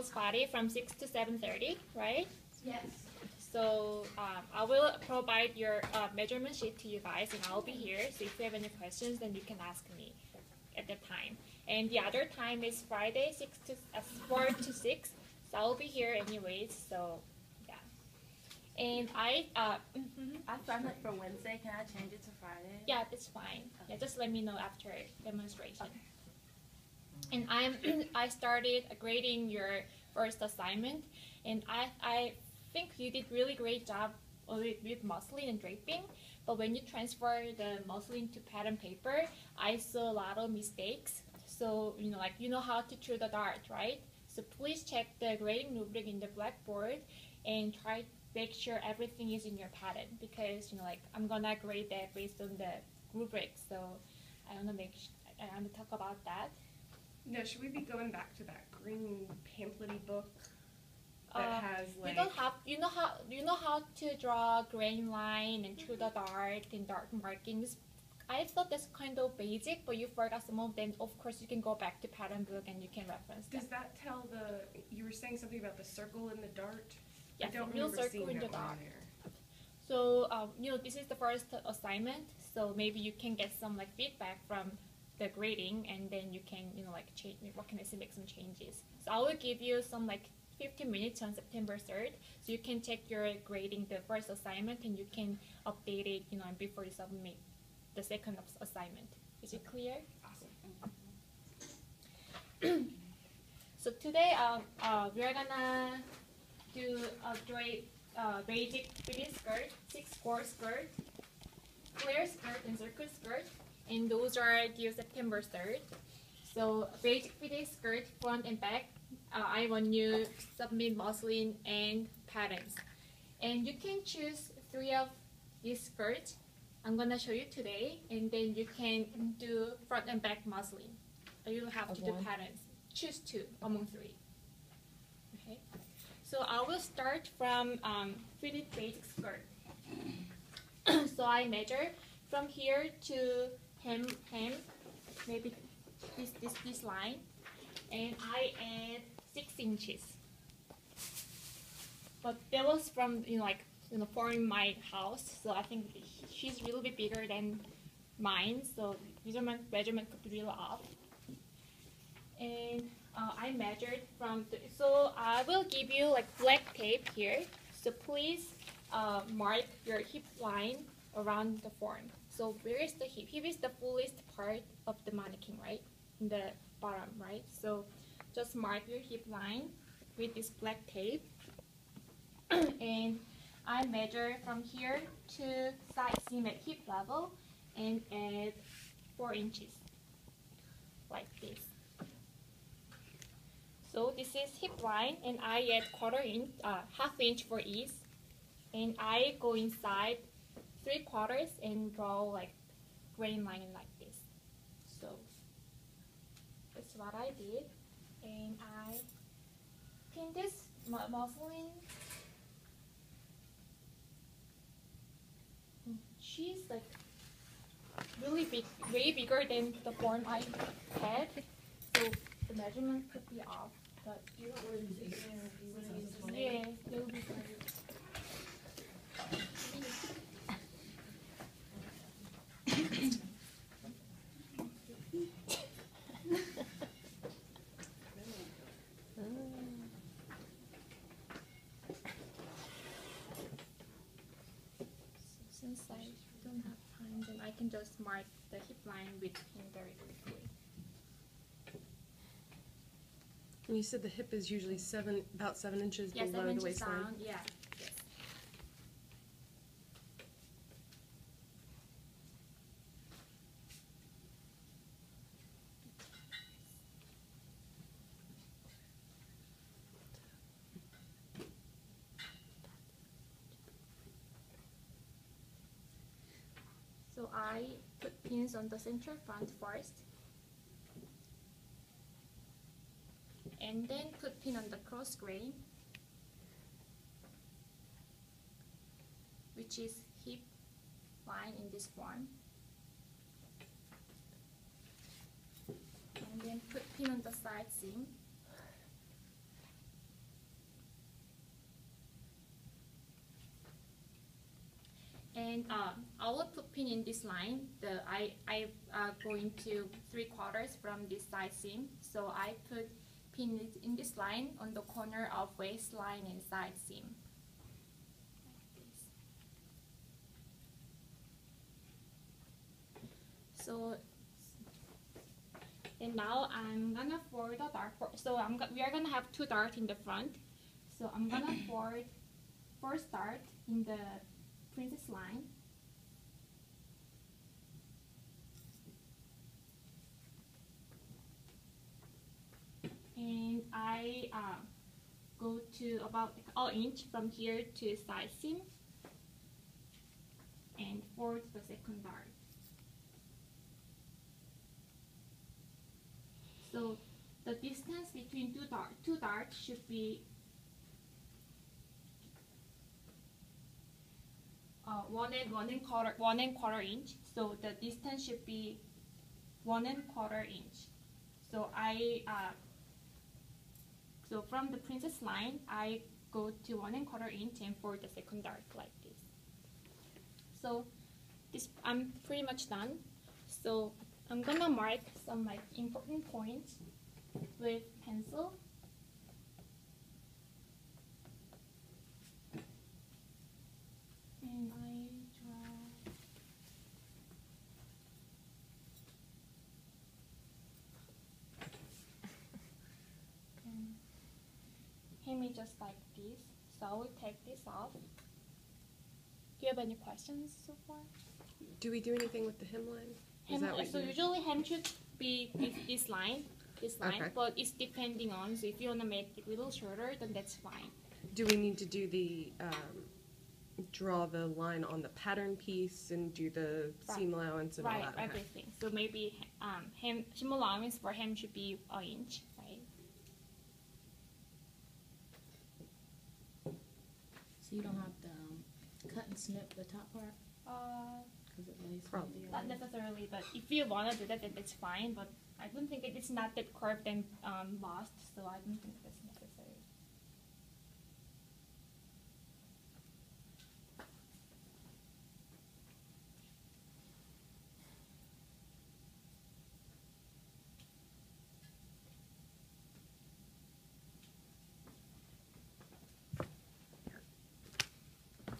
Friday from 6 to 7:30, right? Yes. So I will provide your measurement sheet to you guys, and I'll be here. So if you have any questions, then you can ask me at that time. And the other time is Friday, 4 to 6. So I'll be here anyways. So yeah. And I found it for Wednesday. Can I change it to Friday? yeah, that's fine. Yeah, just let me know after demonstration. Okay. And I started grading your first assignment, and I think you did really great job with muslin and draping. But when you transfer the muslin to pattern paper, I saw a lot of mistakes. So you know how to chew the dart, right? So please check the grading rubric in the blackboard and try to make sure everything is in your pattern, because I'm gonna grade that based on the rubric. So I want to talk about that. No, should we be going back to that green pamphlet-y book that has like? You know how to draw grain line and chew the dart and dart markings. I thought that's kind of basic, but you forgot some of them. Of course, you can go back to pattern book and you can reference that. Does that tell you were saying something about the circle in the dart? Yes, I don't real remember circle seeing in the that one dart. there. So this is the first assignment, so maybe you can get some feedback from the grading, and then you can change, make some changes. So I will give you some 15 minutes on September 3rd, so you can check your grading the first assignment, and you can update it before you submit the second assignment. Is it clear? Awesome. So today we are gonna do a basic fitted skirt, 6-core skirt, flare skirt, and circle skirt. And those are due September 3rd. So basic fitted skirt, front and back. I want you submit muslin and patterns. And you can choose 3 of these skirts. I'm gonna show you today, and then you can do front and back muslin. You don't have to do patterns. Choose 2 among 3. Okay. So I will start from fitted basic skirt. So I measure from here to hem, maybe this line, and I add 6 inches. But that was from from my house, so I think she's a little bit bigger than mine, so measurement could be a little off. And I measured so I will give you black tape here. So please mark your hip line around the form. So where is the hip? Hip is the fullest part of the mannequin, right? In the bottom, right? So just mark your hip line with this black tape. And I measure from here to side seam at hip level and add 4 inches, like this. So this is hip line, and I add half inch for ease, and I go inside 3/4 and draw grain line like this. So that's what I did, and I pin this muslin. She's really big, way bigger than the form I had, so the measurement could be off. But You don't want to use this. You want to use this one? yeah, it will be great. Since I don't have time, then I can just mark the hip line with pin very quickly. And you said the hip is usually about 7 inches Yeah, below 7 the inches waistline. down. Yeah. Yes. So I put pins on the central front first, and then put pin on the cross grain, which is hip line in this form, and then put pin on the side seam, And I will put pin in this line. I going to 3/4 from this side seam. So I put pin in this line on the corner of waistline and side seam. Like this. So and now I'm gonna forward the dart. So we are gonna have 2 darts in the front. So I'm gonna forward first dart in the princess line. And I go to about 1 inch from here to side seam and forward the second dart. So the distance between two darts should be 1¼ inch. So the distance should be 1¼ inch. So so from the princess line, I go to 1¼ inch and forward the second dart like this. So I'm pretty much done. So I'm gonna mark some like important points with pencil. And I draw. Just like this. So I will take this off. Do you have any questions so far? Do we do anything with the hemline? Is that what So you- usually hem should be this line, Okay. but it's depending on. So if you wanna make it a little shorter, then that's fine. Do we need to do the draw the line on the pattern piece and do the seam allowance and all Right, that? Okay. everything. So maybe seam allowance for hem should be 1 inch, right? So you don't have to cut and snip the top part because it lays on Probably. the Not other. necessarily, but if you wanna do that, then it's fine. But I don't think it's not that curved and lost, so I don't think that's necessary.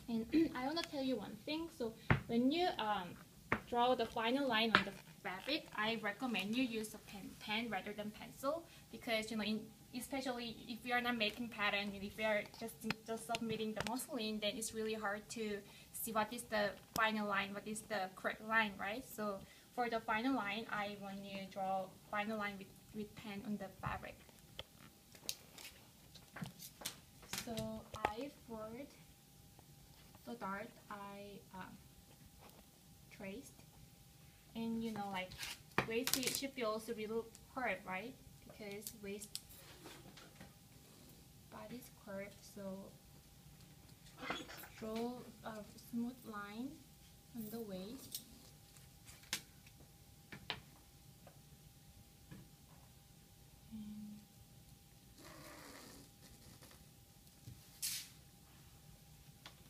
And I want to tell you one thing. So when you draw the final line on the fabric, I recommend you use a pen rather than pencil, because especially if you are not making pattern, and if you are just submitting the muslin, then it's really hard to see what is the final line, what is the correct line, right? So for the final line, I want you to draw final line with pen on the fabric. So I forward the dart I traced, and like waist should be also a little curved, right? Because waist body's curved, so draw a smooth line on the waist.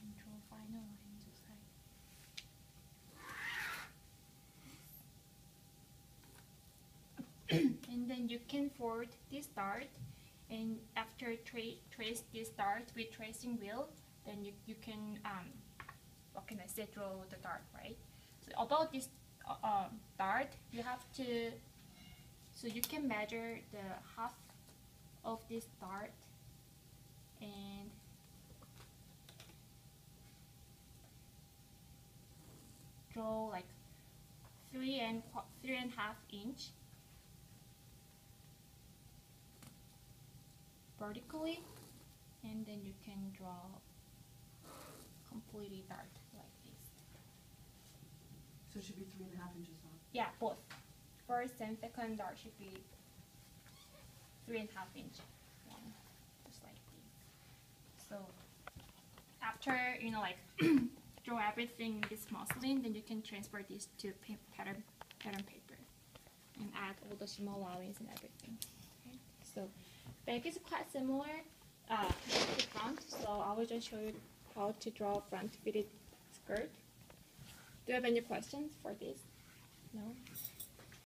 And draw final line just like. And then you can forward this dart, and after trace this dart with tracing wheel, then you can what can I say, draw the dart, right? So about this dart, you have to, so you can measure the half of this dart and draw like 3.5 inch vertically, and then you can draw completely dart like this. So it should be 3.5 inches long. Yeah, both. First and second dart should be 3.5 inch long, just like this. So after like draw everything in this muslin, then you can transfer this to pattern paper and add all the seam allowance and everything. Okay. So back is quite similar to front, so I will just show you how to draw front fitted skirt. Do you have any questions for this? No?